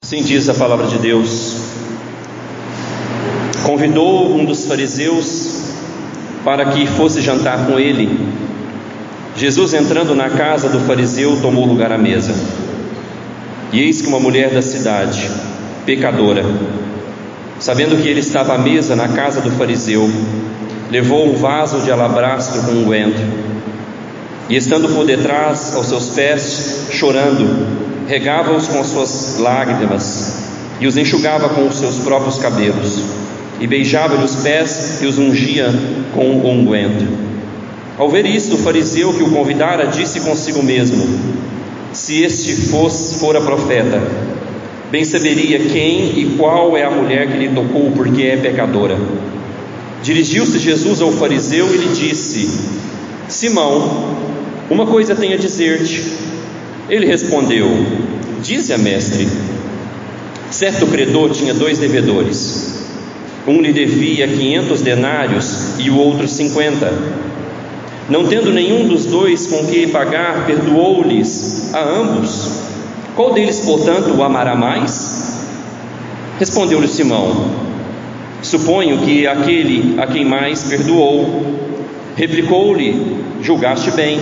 Assim diz a palavra de Deus. Convidou um dos fariseus para que fosse jantar com ele. Jesus, entrando na casa do fariseu, tomou lugar à mesa. E eis que uma mulher da cidade, pecadora, sabendo que ele estava à mesa na casa do fariseu, levou um vaso de alabastro com unguento, e estando por detrás aos seus pés, chorando, regava-os com as suas lágrimas e os enxugava com os seus próprios cabelos, e beijava-lhe os pés e os ungia com o unguento. Ao ver isto, o fariseu que o convidara disse consigo mesmo: se este fora profeta, bem saberia quem e qual é a mulher que lhe tocou, porque é pecadora. Dirigiu-se Jesus ao fariseu e lhe disse: Simão, uma coisa tenho a dizer-te. Ele respondeu: dize-a, mestre. Certo credor tinha 2 devedores. Um lhe devia 500 denários e o outro 50. Não tendo nenhum dos 2 com que pagar, perdoou-lhes a ambos. Qual deles, portanto, o amará mais? Respondeu-lhe Simão: suponho que aquele a quem mais perdoou. Replicou-lhe: julgaste bem.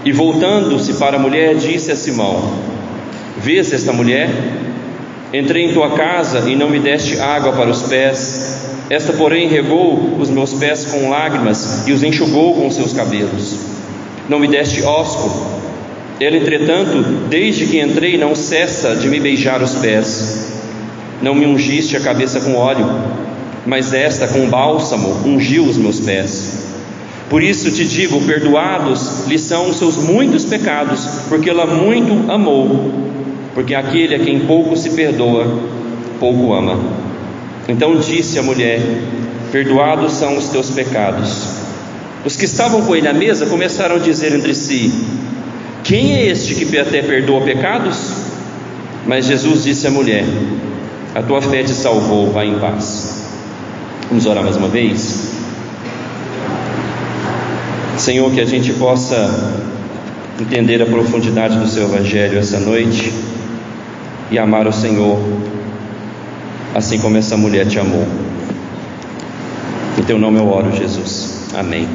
E voltando-se para a mulher, disse a Simão: vês esta mulher? Entrei em tua casa e não me deste água para os pés. Esta, porém, regou os meus pés com lágrimas e os enxugou com os seus cabelos. Não me deste ósculo. Ela, entretanto, desde que entrei, não cessa de me beijar os pés. Não me ungiste a cabeça com óleo, mas esta, com bálsamo, ungiu os meus pés. Por isso te digo, perdoados lhe são os seus muitos pecados, porque ela muito amou. Porque aquele a quem pouco se perdoa, pouco ama. Então disse a mulher: perdoados são os teus pecados. Os que estavam com ele à mesa começaram a dizer entre si: quem é este que até perdoa pecados? Mas Jesus disse à mulher: a tua fé te salvou, vai em paz. Vamos orar mais uma vez? Senhor, que a gente possa entender a profundidade do Seu Evangelho essa noite e amar o Senhor assim como essa mulher te amou. Em Teu nome eu oro, Jesus. Amém.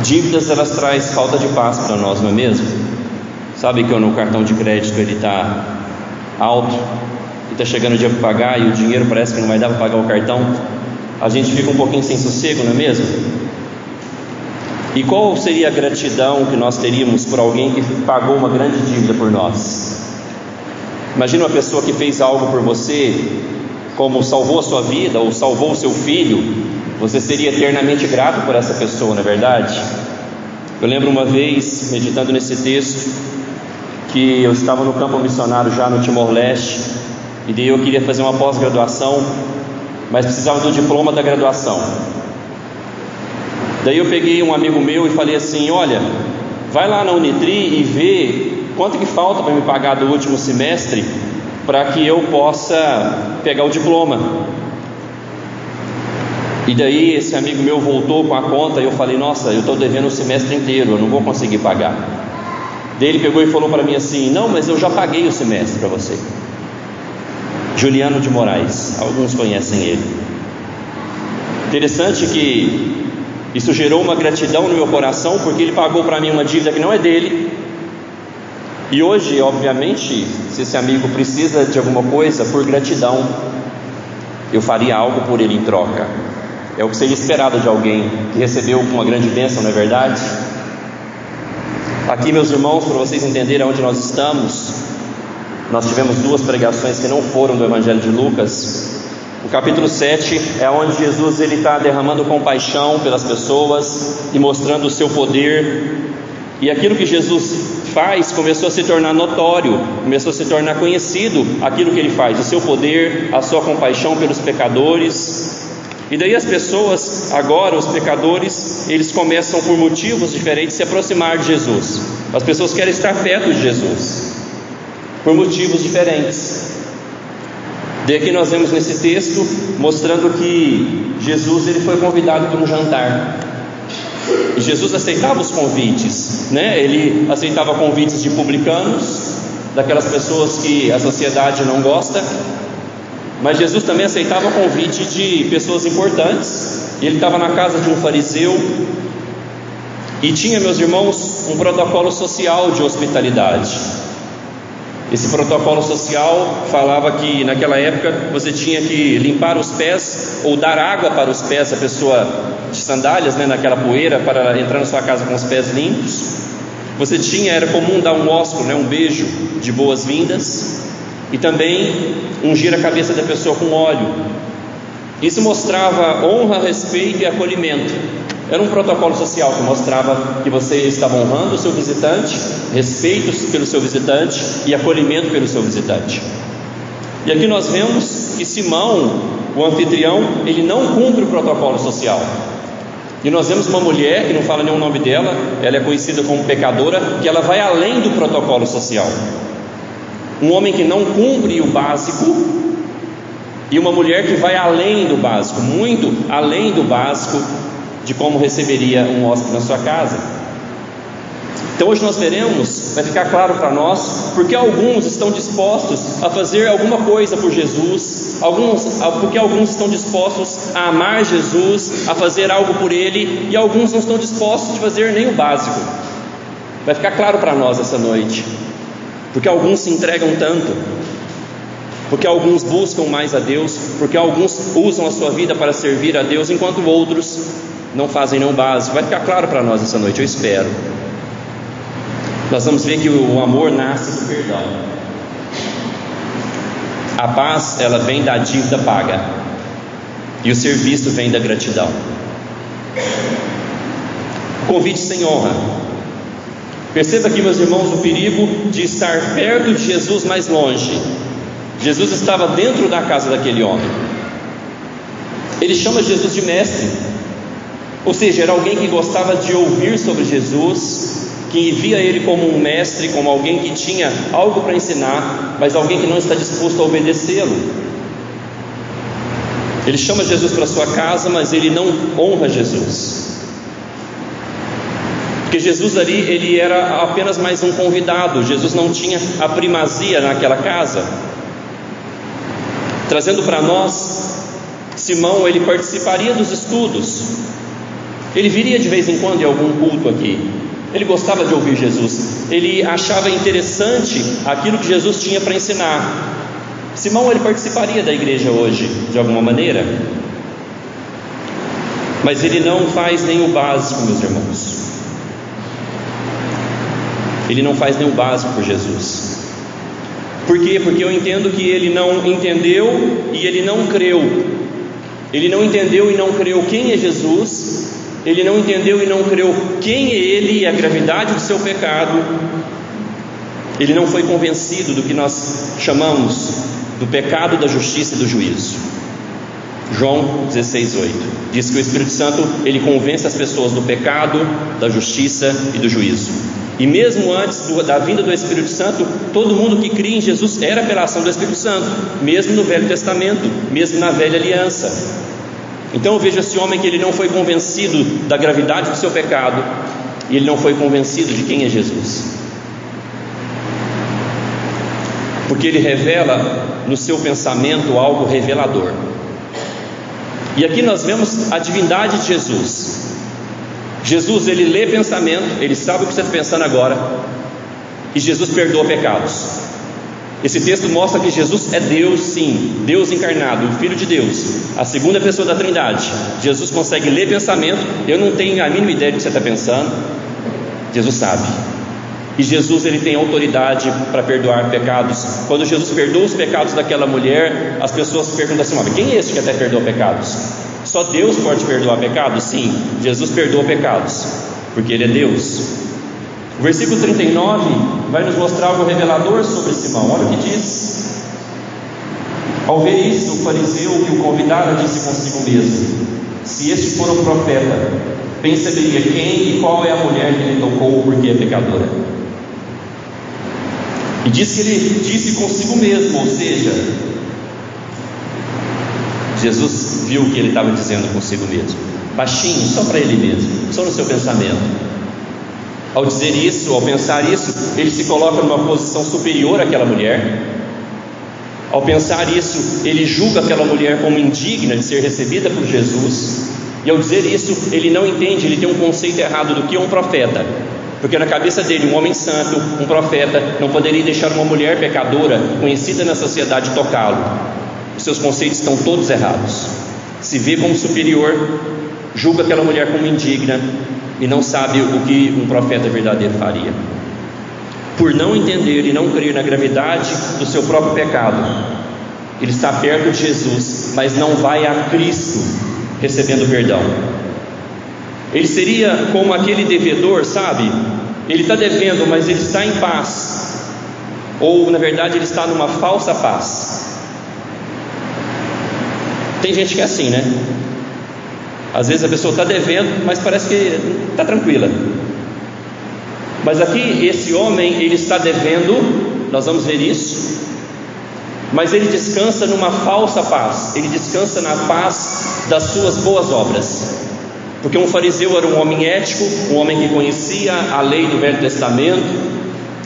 Dívidas, elas trazem falta de paz para nós, não é mesmo? Sabe que no cartão de crédito ele está alto e está chegando o dia para pagar e o dinheiro parece que não vai dar para pagar o cartão. A gente fica um pouquinho sem sossego, não é mesmo? E qual seria a gratidão que nós teríamos por alguém que pagou uma grande dívida por nós? Imagina uma pessoa que fez algo por você, como salvou a sua vida ou salvou o seu filho. Você seria eternamente grato por essa pessoa, não é verdade? Eu lembro uma vez, meditando nesse texto, que eu estava no campo missionário já no Timor-Leste, e daí eu queria fazer uma pós-graduação, mas precisava do diploma da graduação. Daí eu peguei um amigo meu e falei assim: olha, vai lá na Unitri e vê quanto que falta para me pagar do último semestre, para que eu possa pegar o diploma. E daí esse amigo meu voltou com a conta e eu falei: nossa, eu estou devendo o semestre inteiro, eu não vou conseguir pagar. Daí ele pegou e falou para mim assim: não, mas eu já paguei o semestre para você. Juliano de Moraes, alguns conhecem ele. Interessante que isso gerou uma gratidão no meu coração, porque ele pagou para mim uma dívida que não é dele. E hoje, obviamente, se esse amigo precisa de alguma coisa, por gratidão, eu faria algo por ele em troca. É o que seria esperado de alguém que recebeu uma grande bênção, não é verdade? Aqui, meus irmãos, para vocês entenderem onde nós estamos, nós tivemos 2 pregações que não foram do Evangelho de Lucas. O capítulo 7 é onde Jesus está derramando compaixão pelas pessoas e mostrando o seu poder. E aquilo que Jesus faz começou a se tornar notório, começou a se tornar conhecido aquilo que ele faz, o seu poder, a sua compaixão pelos pecadores. E daí as pessoas, agora os pecadores, eles começam por motivos diferentes se aproximar de Jesus. As pessoas querem estar perto de Jesus por motivos diferentes. Daí aqui nós vemos nesse texto mostrando que Jesus ele foi convidado para um jantar. E Jesus aceitava os convites, né? Ele aceitava convites de publicanos, daquelas pessoas que a sociedade não gosta, mas Jesus também aceitava o convite de pessoas importantes. Ele estava na casa de um fariseu e tinha, meus irmãos, um protocolo social de hospitalidade. Esse protocolo social falava que naquela época você tinha que limpar os pés ou dar água para os pés da pessoa de sandálias, né, naquela poeira, para entrar na sua casa com os pés limpos. Era comum dar um ósculo, né, um beijo de boas-vindas, e também ungir a cabeça da pessoa com óleo. Isso mostrava honra, respeito e acolhimento. Era um protocolo social que mostrava que você estava honrando o seu visitante, respeito pelo seu visitante e acolhimento pelo seu visitante. E aqui nós vemos que Simão, o anfitrião, ele não cumpre o protocolo social. E nós vemos uma mulher, que não fala nenhum nome dela, ela é conhecida como pecadora, que ela vai além do protocolo social. Um homem que não cumpre o básico, e uma mulher que vai além do básico, muito além do básico, de como receberia um hóspede na sua casa. Então hoje nós veremos, vai ficar claro para nós, porque alguns estão dispostos a fazer alguma coisa por Jesus, porque alguns estão dispostos a amar Jesus, a fazer algo por Ele, e alguns não estão dispostos a fazer nem o básico. Vai ficar claro para nós essa noite, porque alguns se entregam tanto, porque alguns buscam mais a Deus, porque alguns usam a sua vida para servir a Deus, enquanto outros não fazem nem o básico. Vai ficar claro para nós essa noite, eu espero. Nós vamos ver que o amor nasce do perdão. A paz, ela vem da dívida paga, e o serviço vem da gratidão. Convite sem honra. Perceba aqui, meus irmãos, o perigo de estar perto de Jesus, mais longe. Jesus estava dentro da casa daquele homem. Ele chama Jesus de mestre, ou seja, era alguém que gostava de ouvir sobre Jesus, que via ele como um mestre, como alguém que tinha algo para ensinar, mas alguém que não está disposto a obedecê-lo. Ele chama Jesus para sua casa, mas ele não honra Jesus, porque Jesus ali, ele era apenas mais um convidado. Jesus não tinha a primazia naquela casa. Trazendo para nós, Simão, ele participaria dos estudos, ele viria de vez em quando em algum culto aqui, ele gostava de ouvir Jesus, ele achava interessante aquilo que Jesus tinha para ensinar. Simão, ele participaria da igreja hoje, de alguma maneira, mas ele não faz nem o básico, meus irmãos. Ele não faz nem o básico por Jesus. Por quê? Porque eu entendo que ele não entendeu e ele não creu. Ele não entendeu e não creu quem é Jesus. Ele não entendeu e não creu quem é ele e a gravidade do seu pecado. Ele não foi convencido do que nós chamamos do pecado, da justiça e do juízo. João 16:8 diz que o Espírito Santo, ele convence as pessoas do pecado, da justiça e do juízo. E mesmo antes da vinda do Espírito Santo, todo mundo que cria em Jesus era pela ação do Espírito Santo, mesmo no Velho Testamento, mesmo na Velha Aliança. Então eu vejo esse homem que ele não foi convencido da gravidade do seu pecado, e ele não foi convencido de quem é Jesus, porque ele revela no seu pensamento algo revelador. E aqui nós vemos a divindade de Jesus. Jesus, ele lê pensamento, ele sabe o que você está pensando agora, e Jesus perdoa pecados. Esse texto mostra que Jesus é Deus, sim, Deus encarnado, o Filho de Deus, a segunda pessoa da Trindade. Jesus consegue ler pensamento. Eu não tenho a mínima ideia do que você está pensando, Jesus sabe. E Jesus, ele tem autoridade para perdoar pecados. Quando Jesus perdoa os pecados daquela mulher, as pessoas perguntam assim: mas quem é esse que até perdoa pecados? Só Deus pode perdoar pecados? Sim, Jesus perdoa pecados, porque ele é Deus. O versículo 39 vai nos mostrar algo revelador sobre Simão. Olha o que diz: ao ver isso, o fariseu que o convidara disse consigo mesmo: se este for o profeta, bem saberia quem e qual é a mulher que lhe tocou, porque é pecadora. E diz que ele disse consigo mesmo, ou seja, Jesus viu o que ele estava dizendo consigo mesmo. baixinho, só para ele mesmo, só no seu pensamento. Ao dizer isso, ao pensar isso, ele se coloca numa posição superior àquela mulher. Ao pensar isso, ele julga aquela mulher como indigna de ser recebida por Jesus. E ao dizer isso, ele não entende, ele tem um conceito errado do que é um profeta. Porque na cabeça dele, um homem santo, um profeta, não poderia deixar uma mulher pecadora, conhecida na sociedade, tocá-lo. Os seus conceitos estão todos errados. Se vê como superior, julga aquela mulher como indigna e não sabe o que um profeta verdadeiro faria. Por não entender e não crer na gravidade do seu próprio pecado, ele está perto de Jesus, mas não vai a Cristo recebendo perdão. Ele seria como aquele devedor, sabe? Ele está devendo, mas ele está em paz, ou na verdade ele está numa falsa paz. Tem gente que é assim, né? Às vezes a pessoa está devendo, mas parece que está tranquila. Mas aqui esse homem, ele está devendo, nós vamos ver isso, mas ele descansa numa falsa paz. Ele descansa na paz das suas boas obras. Porque um fariseu era um homem ético, um homem que conhecia a lei do Velho Testamento.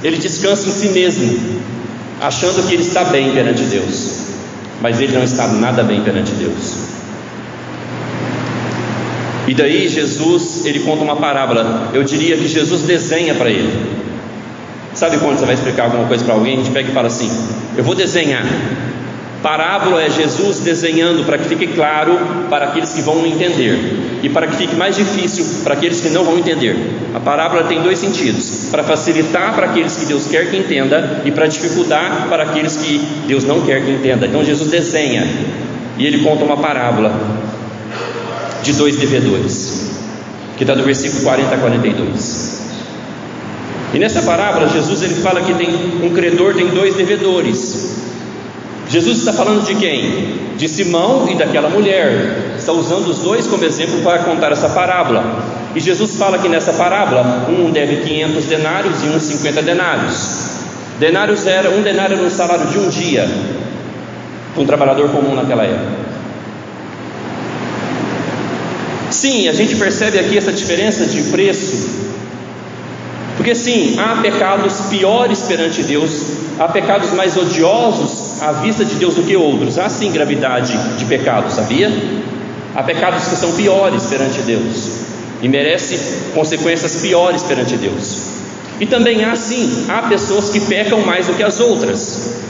Ele descansa em si mesmo, achando que ele está bem perante Deus, mas ele não está nada bem perante Deus. E daí Jesus, ele conta uma parábola. Eu diria que Jesus desenha para ele. Sabe quando você vai explicar alguma coisa para alguém, a gente pega e fala assim: eu vou desenhar. Parábola é Jesus desenhando para que fique claro para aqueles que vão entender, e para que fique mais difícil para aqueles que não vão entender. A parábola tem dois sentidos: para facilitar para aqueles que Deus quer que entenda, e para dificultar para aqueles que Deus não quer que entenda. Então Jesus desenha, e ele conta uma parábola de dois devedores, que está do versículo 40 a 42. E nessa parábola Jesus ele fala que tem um credor, tem dois devedores. Jesus está falando de quem? De Simão e daquela mulher. Está usando os dois como exemplo para contar essa parábola. E Jesus fala que nessa parábola, um deve 500 denários e um 50 denários. Um denário era um salário de um dia, para um trabalhador comum naquela época. Sim, a gente percebe aqui essa diferença de preço, porque sim, há pecados piores perante Deus, há pecados mais odiosos à vista de Deus do que outros. Há sim gravidade de pecado, sabia? Há pecados que são piores perante Deus e merecem consequências piores perante Deus. E também há pessoas que pecam mais do que as outras.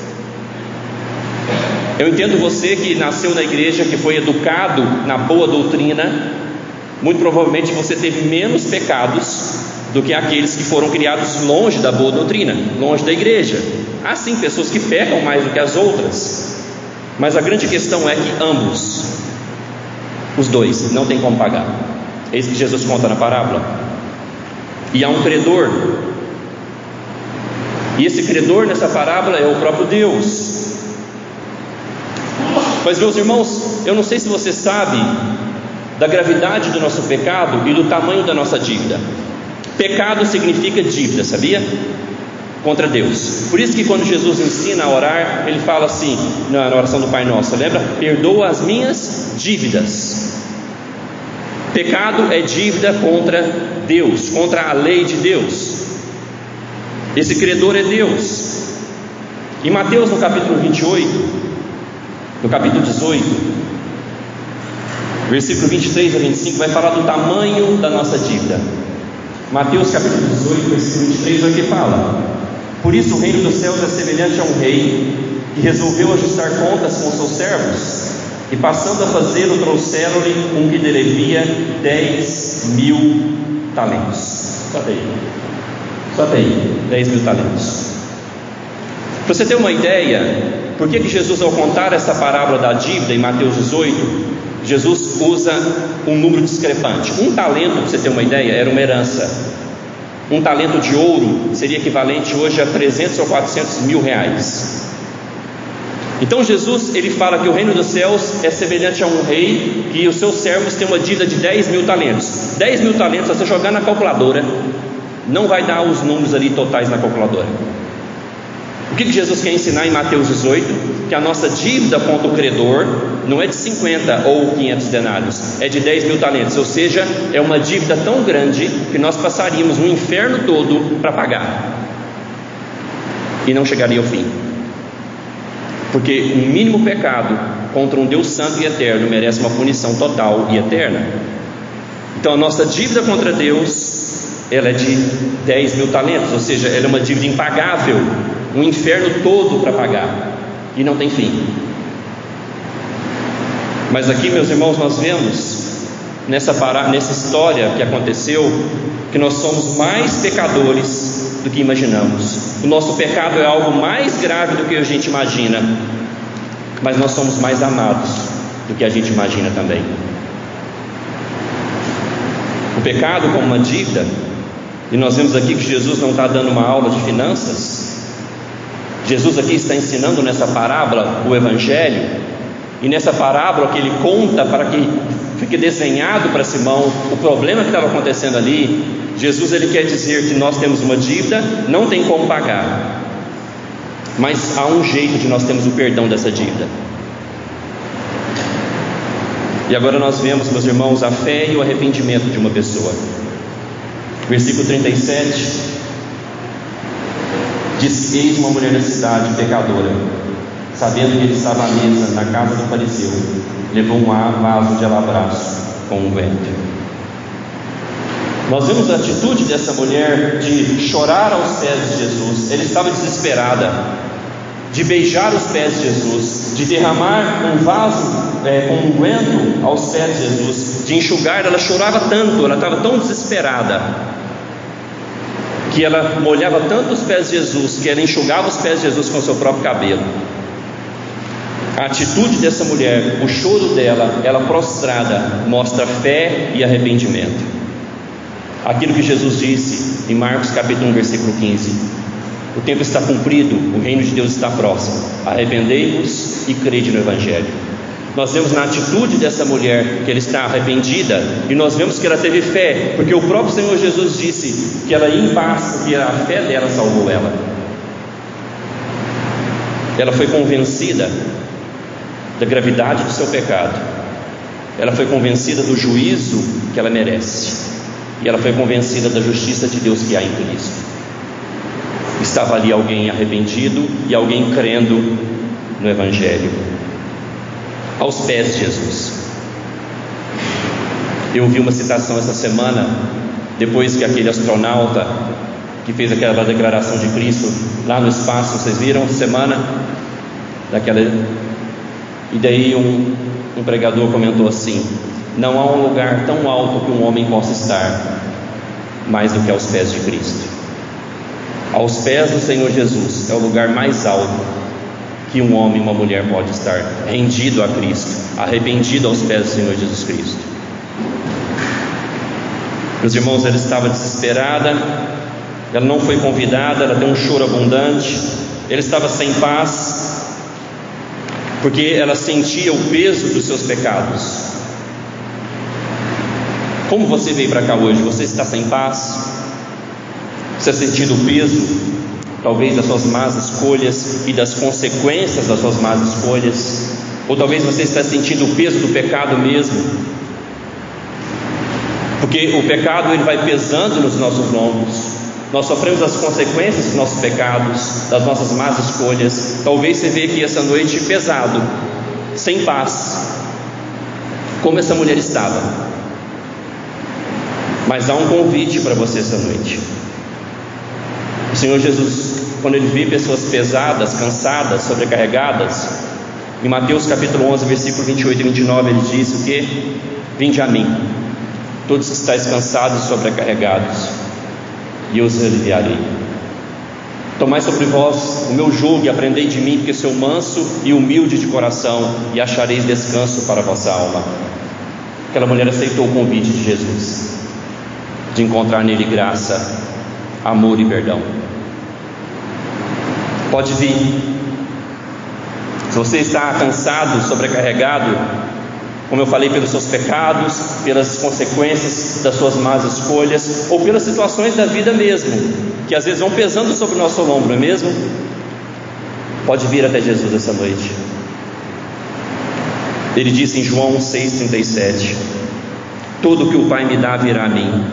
Eu entendo você que nasceu na igreja, que foi educado na boa doutrina. Muito provavelmente você teve menos pecados do que aqueles que foram criados longe da boa doutrina, longe da igreja. Há sim pessoas que pecam mais do que as outras, mas a grande questão é que ambos, os dois, não tem como pagar. É isso que Jesus conta na parábola. E há um credor, e esse credor nessa parábola é o próprio Deus. Mas meus irmãos, eu não sei se você sabe da gravidade do nosso pecado e do tamanho da nossa dívida. Pecado significa dívida, sabia? Contra Deus. Por isso que quando Jesus ensina a orar, ele fala assim, na oração do Pai Nosso, lembra? Perdoa as minhas dívidas. Pecado é dívida contra Deus, contra a lei de Deus. Esse credor é Deus. Em Mateus, no capítulo 28, no capítulo 18, versículo 23 a 25, vai falar do tamanho da nossa dívida. Mateus capítulo 18, versículo 23, é o que fala: por isso o reino dos céus é semelhante a um rei que resolveu ajustar contas com seus servos, e passando a fazê-lo, trouxeram-lhe um que devia 10.000 talentos. Só tem 10.000 talentos. Para você ter uma ideia, por que Jesus, ao contar essa parábola da dívida em Mateus 18, Jesus usa um número discrepante. Um talento, para você ter uma ideia, era uma herança. Um talento de ouro seria equivalente hoje a 300 ou 400 mil reais. Então Jesus, ele fala que o reino dos céus é semelhante a um rei que os seus servos têm uma dívida de 10.000 talentos. 10.000 talentos, se você jogar na calculadora, não vai dar os números ali totais na calculadora. O que Jesus quer ensinar em Mateus 18? Que a nossa dívida contra o credor não é de 50 ou 500 denários, é de 10 mil talentos. Ou seja, é uma dívida tão grande que nós passaríamos um inferno todo para pagar e não chegaria ao fim, porque um mínimo pecado contra um Deus santo e eterno merece uma punição total e eterna. Então a nossa dívida contra Deus, ela é de 10 mil talentos, ou seja, ela é uma dívida impagável, um inferno todo para pagar, e não tem fim. Mas aqui, meus irmãos, nós vemos nessa história que aconteceu, que nós somos mais pecadores do que imaginamos. O nosso pecado é algo mais grave do que a gente imagina, mas nós somos mais amados do que a gente imagina também. O pecado como uma dívida, e nós vemos aqui que Jesus não está dando uma aula de finanças. Jesus aqui está ensinando nessa parábola o Evangelho, e nessa parábola que ele conta para que fique desenhado para Simão o problema que estava acontecendo ali, Jesus ele quer dizer que nós temos uma dívida, não tem como pagar, mas há um jeito de nós termos o perdão dessa dívida. E agora nós vemos, meus irmãos, a fé e o arrependimento de uma pessoa. Versículo 37 diz: eis uma mulher da cidade, pecadora, sabendo que ele estava à mesa na casa do fariseu, levou um vaso de alabastro com unguento. Nós vemos a atitude dessa mulher de chorar aos pés de Jesus. Ela estava desesperada, de beijar os pés de Jesus, de derramar um vaso com unguento aos pés de Jesus, de enxugar. Ela chorava tanto, ela estava tão desesperada, que ela molhava tanto os pés de Jesus, que ela enxugava os pés de Jesus com o seu próprio cabelo. A atitude dessa mulher, o choro dela, ela prostrada, mostra fé e arrependimento. Aquilo que Jesus disse em Marcos capítulo 1, versículo 15: o tempo está cumprido, o reino de Deus está próximo, arrependei-vos e crede no Evangelho. Nós vemos na atitude dessa mulher que ela está arrependida, e nós vemos que ela teve fé, porque o próprio Senhor Jesus disse que ela ia em paz, porque a fé dela salvou ela. Ela foi convencida da gravidade do seu pecado, ela foi convencida do juízo que ela merece, e ela foi convencida da justiça de Deus que há em Cristo. Estava ali alguém arrependido e alguém crendo no Evangelho, aos pés de Jesus. Eu ouvi uma citação essa semana, depois que aquele astronauta que fez aquela declaração de Cristo lá no espaço, vocês viram essa semana? E daí um pregador comentou assim: não há um lugar tão alto que um homem possa estar mais do que aos pés de Cristo. Aos pés do Senhor Jesus é o lugar mais alto que um homem e uma mulher pode estar, rendido a Cristo, arrependido aos pés do Senhor Jesus Cristo. Meus irmãos, ela estava desesperada, ela não foi convidada, ela deu um choro abundante, ela estava sem paz, porque ela sentia o peso dos seus pecados. Como você veio para cá hoje? Você está sem paz? Você está sentindo o peso, talvez, das suas más escolhas e das consequências das suas más escolhas? Ou talvez você está sentindo o peso do pecado mesmo, porque o pecado ele vai pesando nos nossos ombros. Nós sofremos as consequências dos nossos pecados, das nossas más escolhas. Talvez você veja aqui essa noite pesado, sem paz, como essa mulher estava. Mas há um convite para você essa noite. O Senhor Jesus, quando Ele vê pessoas pesadas, cansadas, sobrecarregadas, em Mateus capítulo 11, versículo 28 e 29, Ele diz o que? Vinde a mim, todos que estáis cansados e sobrecarregados, e eu os aliviarei. Tomai sobre vós o meu jugo e aprendei de mim, porque sou manso e humilde de coração, e achareis descanso para a vossa alma. Aquela mulher aceitou o convite de Jesus, de encontrar nele graça, amor e perdão. Pode vir. Se você está cansado, sobrecarregado, como eu falei, pelos seus pecados, pelas consequências das suas más escolhas, ou pelas situações da vida mesmo, que às vezes vão pesando sobre o nosso ombro, não é mesmo? Pode vir até Jesus essa noite. Ele disse em João 6,37: Tudo que o Pai me dá virá a mim,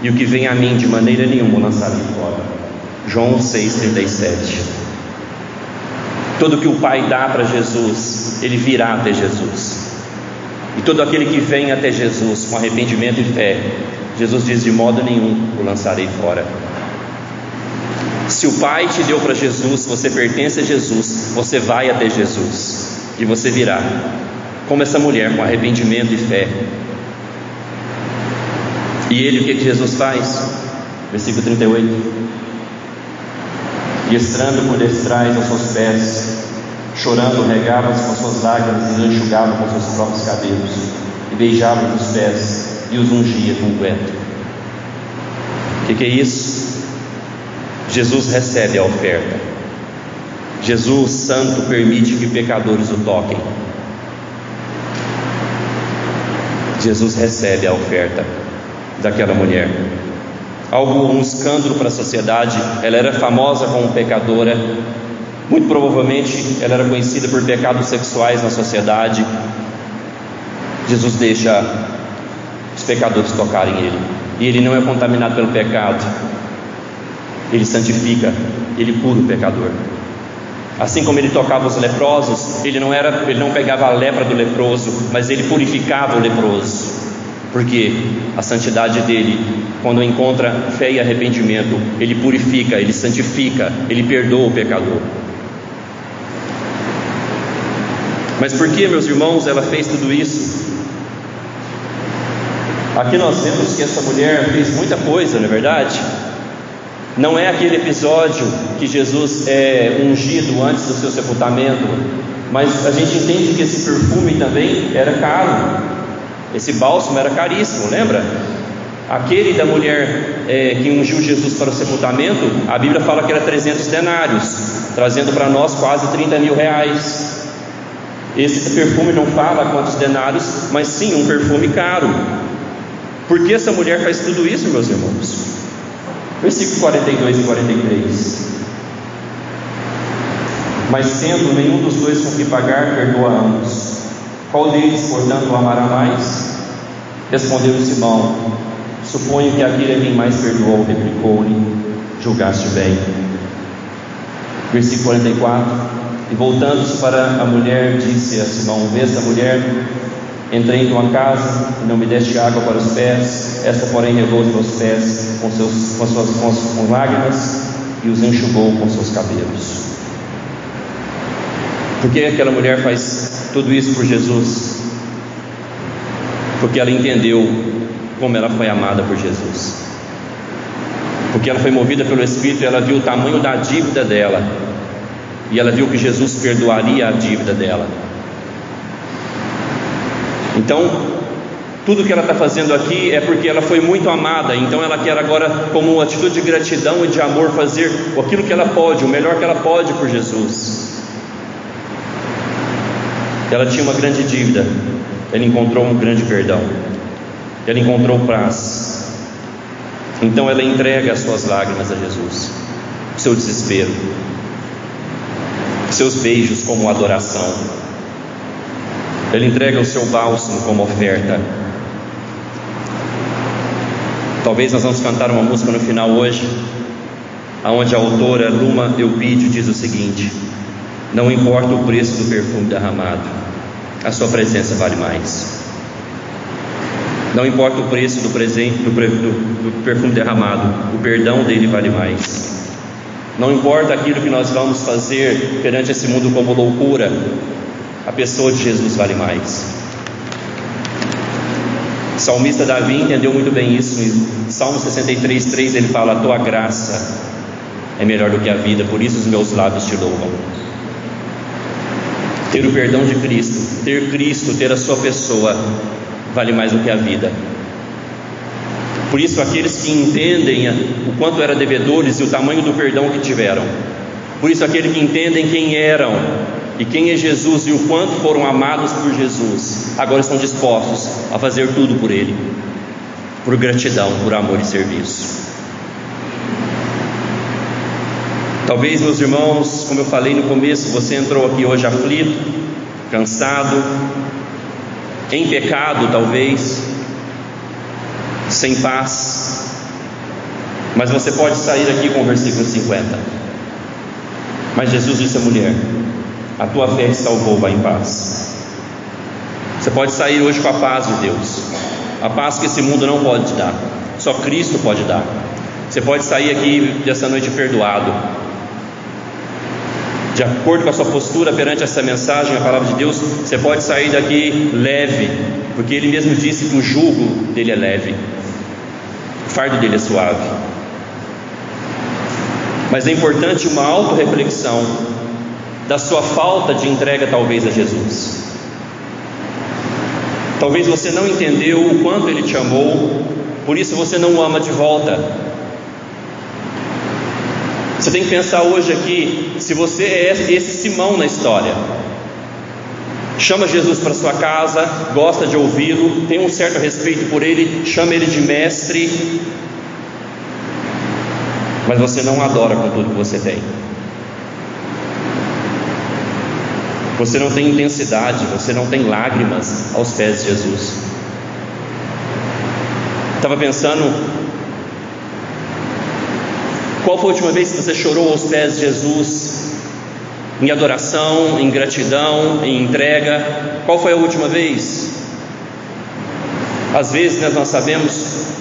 e o que vem a mim de maneira nenhuma o lançarei fora. João 6,37. Tudo que o Pai dá para Jesus, ele virá até Jesus. E todo aquele que vem até Jesus com arrependimento e fé, Jesus diz: de modo nenhum o lançarei fora. Se o Pai te deu para Jesus, você pertence a Jesus, você vai até Jesus e você virá, como essa mulher, com arrependimento e fé. E ele, o que Jesus faz? Versículo 38: E estrando por detrás aos seus pés, chorando, regava-os com suas lágrimas e enxugava com seus próprios cabelos, e beijava os pés e os ungia com unguento. O que é isso? Jesus recebe a oferta. Jesus Santo permite que pecadores o toquem. Jesus recebe a oferta daquela mulher. Um escândalo para a sociedade. Ela era famosa como pecadora. Muito provavelmente ela era conhecida por pecados sexuais na sociedade. Jesus deixa os pecadores tocarem ele, e ele não é contaminado pelo pecado. Ele santifica, ele cura o pecador. Assim como ele tocava os leprosos, ele não pegava a lepra do leproso, mas ele purificava o leproso. Porque a santidade dele, quando encontra fé e arrependimento, ele purifica, ele santifica, ele perdoa o pecador. Mas por que, meus irmãos, ela fez tudo isso? Aqui nós vemos que essa mulher fez muita coisa, não é verdade? Não é aquele episódio que Jesus é ungido antes do seu sepultamento, mas a gente entende que esse perfume também era caro. Esse bálsamo era caríssimo, lembra? Aquele da mulher que ungiu Jesus para o sepultamento, a Bíblia fala que era 300 denários, trazendo para nós quase 30 mil reais. Esse perfume não fala quantos denários, mas sim um perfume caro. Por que essa mulher faz tudo isso, meus irmãos? Versículo 42 e 43: Mas sendo nenhum dos dois com que pagar, perdoa ambos. Qual deles, portanto, o amará mais? Respondeu Simão: Suponho que aquele a quem mais perdoou. Replicou-lhe: Julgaste bem. Versículo 44: E voltando-se para a mulher, disse a Simão: Vês a mulher? Entrei em tua casa e não me deste água para os pés, esta porém regou os meus pés com lágrimas e os enxugou com seus cabelos. Por que aquela mulher faz tudo isso por Jesus? Porque ela entendeu como ela foi amada por Jesus. Porque ela foi movida pelo Espírito e ela viu o tamanho da dívida dela, e ela viu que Jesus perdoaria a dívida dela. Então, tudo que ela está fazendo aqui é porque ela foi muito amada. Então ela quer agora, como uma atitude de gratidão e de amor, fazer aquilo que ela pode, o melhor que ela pode por Jesus. Ela tinha uma grande dívida, ela encontrou um grande perdão, ela encontrou paz. Então ela entrega as suas lágrimas a Jesus, o seu desespero, seus beijos como adoração. Ele entrega o seu bálsamo como oferta. Talvez nós vamos cantar uma música no final hoje, onde a autora Luma Eupídio diz o seguinte: não importa o preço do perfume derramado, a sua presença vale mais. Não importa o preço do perfume derramado, o perdão dele vale mais. Não importa aquilo que nós vamos fazer perante esse mundo como loucura, a pessoa de Jesus vale mais. O salmista Davi entendeu muito bem isso. Em Salmo 63:3 ele fala: a tua graça é melhor do que a vida, por isso os meus lábios te louvam. Ter o perdão de Cristo, ter Cristo, ter a sua pessoa, vale mais do que a vida. Por isso aqueles que entendem o quanto eram devedores e o tamanho do perdão que tiveram, por isso aqueles que entendem quem eram e quem é Jesus e o quanto foram amados por Jesus, agora estão dispostos a fazer tudo por Ele, por gratidão, por amor e serviço. Talvez, meus irmãos, como eu falei no começo, você entrou aqui hoje aflito, cansado, em pecado talvez, sem paz, mas você pode sair daqui com o versículo 50. Mas Jesus disse à mulher: a tua fé te salvou, vai em paz. Você pode sair hoje com a paz de Deus, a paz que esse mundo não pode te dar, só Cristo pode dar. Você pode sair aqui dessa noite perdoado, de acordo com a sua postura perante essa mensagem, a palavra de Deus. Você pode sair daqui leve, porque Ele mesmo disse que o jugo dele é leve, o fardo dele é suave. Mas é importante uma autorreflexão da sua falta de entrega talvez a Jesus. Talvez você não entendeu o quanto Ele te amou, por isso você não o ama de volta. Você tem que pensar hoje aqui, se você é esse Simão na história, chama Jesus para sua casa, gosta de ouvi-lo, tem um certo respeito por Ele, chama Ele de mestre, mas você não adora com tudo que você tem. Você não tem intensidade, você não tem lágrimas aos pés de Jesus. Estava pensando, qual foi a última vez que você chorou aos pés de Jesus, em adoração, em gratidão, em entrega? Qual foi a última vez? Às vezes nós sabemos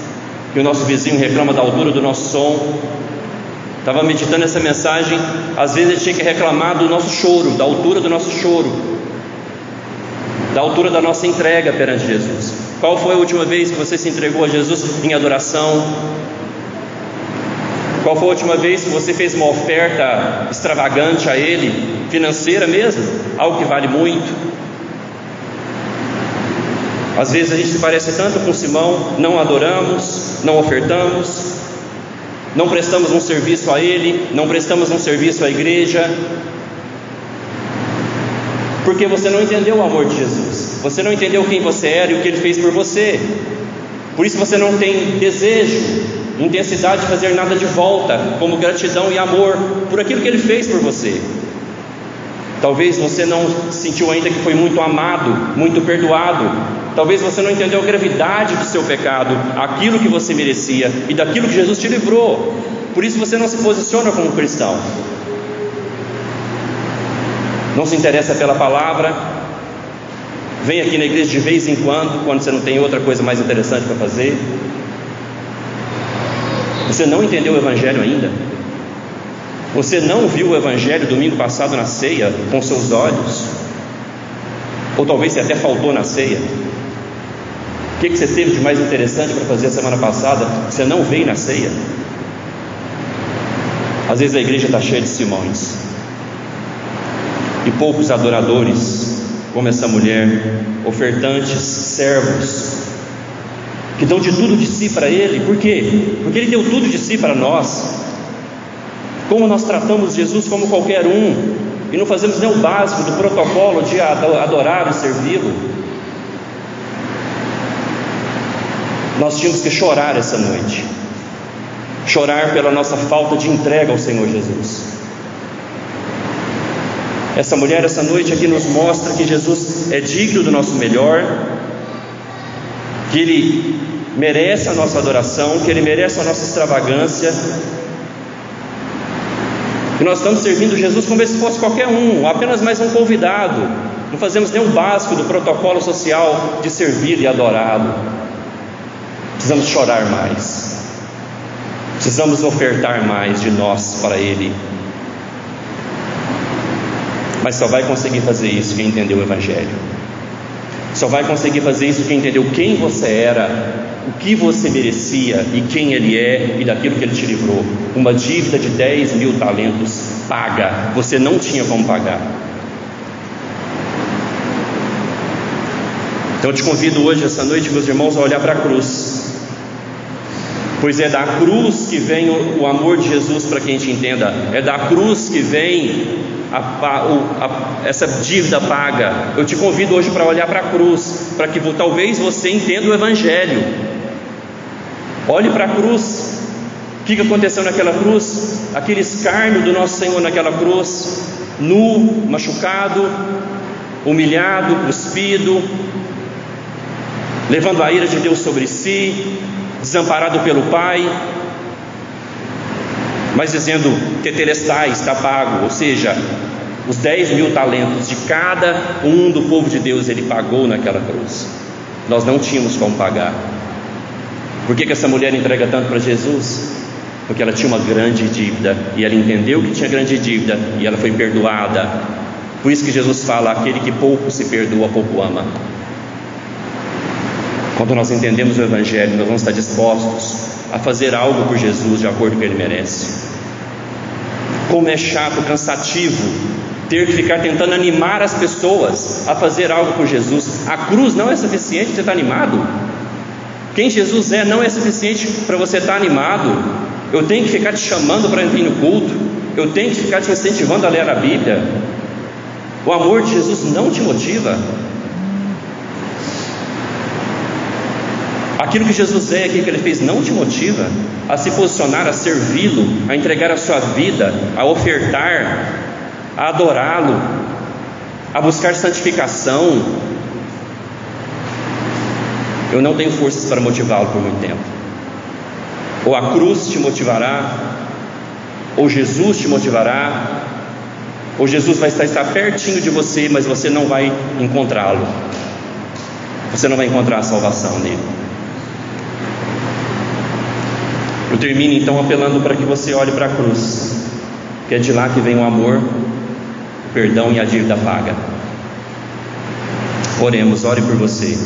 que o nosso vizinho reclama da altura do nosso som. Estava meditando essa mensagem, às vezes ele tinha que reclamar do nosso choro, da altura do nosso choro, da altura da nossa entrega perante Jesus. Qual foi a última vez que você se entregou a Jesus em adoração? Qual foi a última vez que você fez uma oferta extravagante a Ele, financeira mesmo, algo que vale muito? Às vezes a gente se parece tanto com Simão, não adoramos, não ofertamos, não prestamos um serviço a Ele, não prestamos um serviço à igreja, porque você não entendeu o amor de Jesus, você não entendeu quem você era e o que Ele fez por você. Por isso você não tem desejo, intensidade de fazer nada de volta, como gratidão e amor por aquilo que Ele fez por você. Talvez você não sentiu ainda que foi muito amado, muito perdoado. Talvez você não entendeu a gravidade do seu pecado, aquilo que você merecia e daquilo que Jesus te livrou. Por isso você não se posiciona como cristão, não se interessa pela palavra, vem aqui na igreja de vez em quando você não tem outra coisa mais interessante para fazer. Você não entendeu o Evangelho ainda? Você não viu o Evangelho domingo passado na ceia com seus olhos? Ou talvez você até faltou na ceia? O que você teve de mais interessante para fazer a semana passada que você não veio na ceia? Às vezes a igreja está cheia de Simões e poucos adoradores, como essa mulher, ofertantes, servos, que dão de tudo de si para Ele. Por quê? Porque Ele deu tudo de si para nós. Como nós tratamos Jesus como qualquer um, e não fazemos nem o básico do protocolo de adorar e servi-lo. Nós tínhamos que chorar essa noite, chorar pela nossa falta de entrega ao Senhor Jesus. Essa mulher essa noite aqui nos mostra que Jesus é digno do nosso melhor, que Ele merece a nossa adoração, que Ele merece a nossa extravagância, que nós estamos servindo Jesus como se fosse qualquer um, apenas mais um convidado. Não fazemos nem o básico do protocolo social de servir e adorá-lo. Precisamos chorar mais, precisamos ofertar mais de nós para Ele. Mas só vai conseguir fazer isso quem entendeu o Evangelho. Só vai conseguir fazer isso quem entendeu quem você era, o que você merecia e quem Ele é e daquilo que Ele te livrou. Uma dívida de 10.000 talentos paga, você não tinha como pagar. Então eu te convido hoje, essa noite, meus irmãos, a olhar para a cruz, pois é da cruz que vem o amor de Jesus, para quem te entenda. É da cruz que vem essa dívida paga. Eu te convido hoje para olhar para a cruz, para que talvez você entenda o Evangelho. Olhe para a cruz. O que aconteceu naquela cruz? Aquele escárnio do nosso Senhor naquela cruz, nu, machucado, humilhado, cuspido, levando a ira de Deus sobre si, desamparado pelo Pai, mas dizendo: tetelestai, está pago, ou seja, os 10.000 talentos de cada um do povo de Deus Ele pagou naquela cruz. Nós não tínhamos como pagar. Por que essa mulher entrega tanto para Jesus? Porque ela tinha uma grande dívida, e ela entendeu que tinha grande dívida, e ela foi perdoada. Por isso que Jesus fala: aquele que pouco se perdoa, pouco ama. Quando nós entendemos o Evangelho, nós vamos estar dispostos a fazer algo por Jesus de acordo com o que Ele merece. Como é chato, cansativo ter que ficar tentando animar as pessoas a fazer algo por Jesus. A cruz não é suficiente para você estar animado. Quem Jesus é não é suficiente para você estar animado. Eu tenho que ficar te chamando para vir no culto, eu tenho que ficar te incentivando a ler a Bíblia. O amor de Jesus não te motiva. Aquilo que Jesus é, aquilo que Ele fez, não te motiva a se posicionar, a servi-lo, a entregar a sua vida, a ofertar, a adorá-lo, a buscar santificação. Eu não tenho forças para motivá-lo por muito tempo. Ou a cruz te motivará, ou Jesus te motivará, ou Jesus vai estar pertinho de você, mas você não vai encontrá-lo. Você não vai encontrar a salvação nele. Eu termino então apelando para que você olhe para a cruz, que é de lá que vem o amor, o perdão e a dívida paga. Oremos, ore por você.